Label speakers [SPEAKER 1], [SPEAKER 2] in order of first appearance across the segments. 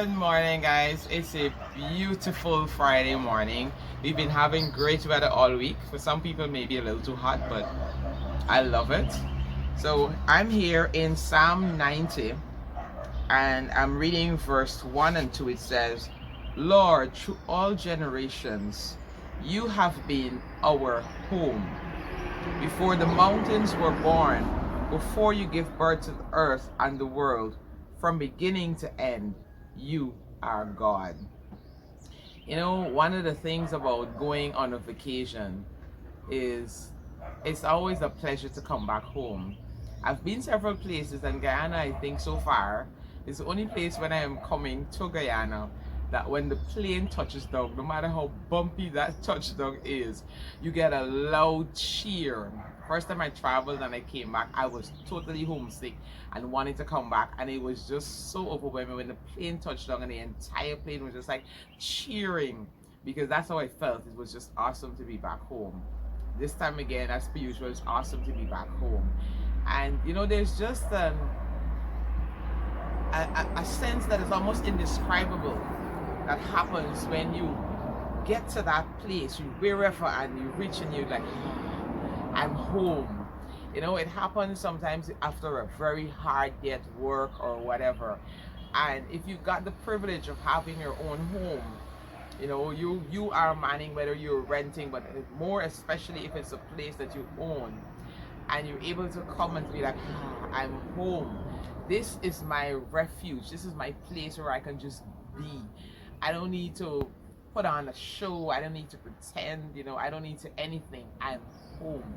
[SPEAKER 1] Good morning, guys. It's a beautiful Friday morning. We've been having great weather all week. For some people, maybe a little too hot, but I love it. So I'm here in Psalm 90, and I'm reading verse 1 and 2. It says, Lord, through all generations, you have been our home. Before the mountains were born, before you gave birth to the earth and the world, from beginning to end, you are God. You know, one of the things about going on a vacation is it's always a pleasure to come back home. I've been several places, and Guyana, I think so far, is the only place when I am coming to Guyana that when the plane touches down, no matter how bumpy that touchdown is, you get a loud cheer. First time I traveled and I came back, I was totally homesick and wanting to come back, and it was just so overwhelming when the plane touched down and the entire plane was just like cheering, because that's how I felt. It was just awesome to be back home. This time again, as per usual, it's awesome to be back home. And you know, there's just a sense that is almost indescribable that happens when you get to that place, you wherever, and you reach and you're like, I'm home. You know, it happens sometimes after a very hard day at work or whatever. And if you got the privilege of having your own home, you know, you are manning, whether you're renting, but more especially if it's a place that you own, and you're able to come and be like, I'm home. This is my refuge. This is my place where I can just be. I don't need to put on a show. I don't need to pretend, you know, I don't need to anything. I'm home.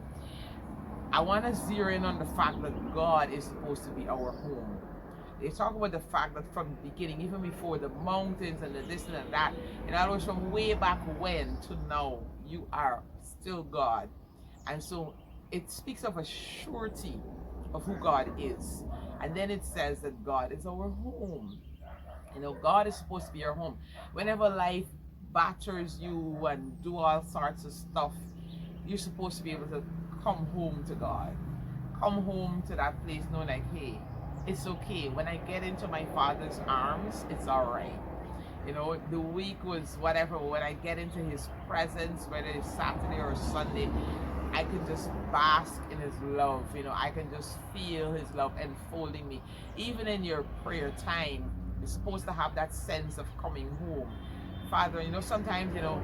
[SPEAKER 1] I want to zero in on the fact that God is supposed to be our home. They talk about the fact that from the beginning, even before the mountains and the this and that, in other words, from way back when to now, you are still God. And so it speaks of a surety of who God is. And then it says that God is our home. You know, God is supposed to be our home. Whenever life batters you and do all sorts of stuff, you're supposed to be able to come home to God. Come home to that place knowing like, hey, it's okay. When I get into my Father's arms, it's all right. You know, the week was whatever, but when I get into his presence, whether it's Saturday or Sunday, I can just bask in his love. You know, I can just feel his love enfolding me. Even in your prayer time, you're supposed to have that sense of coming home. Father, you know, sometimes, you know,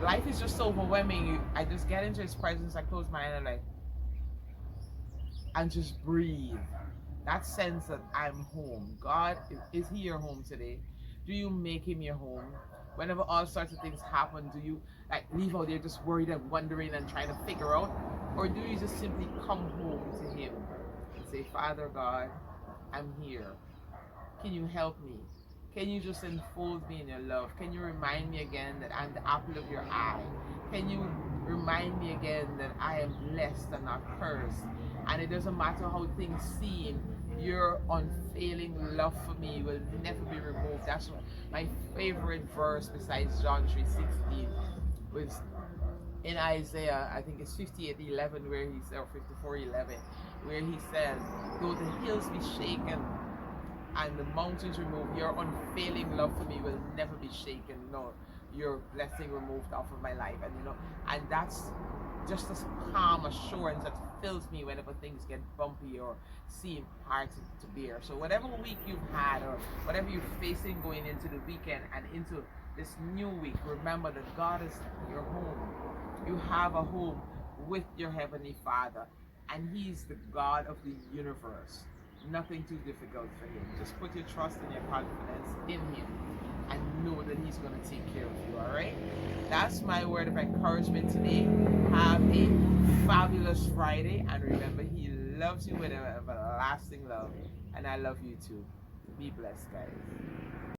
[SPEAKER 1] life is just so overwhelming. I just get into his presence, I close my eyes and like, and just breathe. That sense that I'm home. God, is he your home today? Do you make him your home? Whenever all sorts of things happen, do you like leave out there just worried and wondering and trying to figure out? Or do you just simply come home to him and say, Father God, I'm here. Can you help me? Can you just enfold me in your love? Can you remind me again that I'm the apple of your eye? Can you remind me again that I am blessed and not cursed? And it doesn't matter how things seem, your unfailing love for me will never be removed. That's my favorite verse besides John 3:16 was in Isaiah, I think it's 58:11 where he said, or 54:11, where he says, though the hills be shaken and the mountains removed, your unfailing love for me will never be shaken, nor your blessing removed off of my life. And you know, and that's just this calm assurance that fills me whenever things get bumpy or seem hard to bear. So whatever week you've had or whatever you're facing going into the weekend and into this new week, remember that God is your home. You have a home with your Heavenly Father, and he's the God of the universe. Nothing too difficult for him. Just put your trust and your confidence in him and know that he's going to take care of you, all right? That's my word of encouragement today. Have a fabulous Friday, and remember, he loves you with an everlasting love, and I love you too. Be blessed, guys.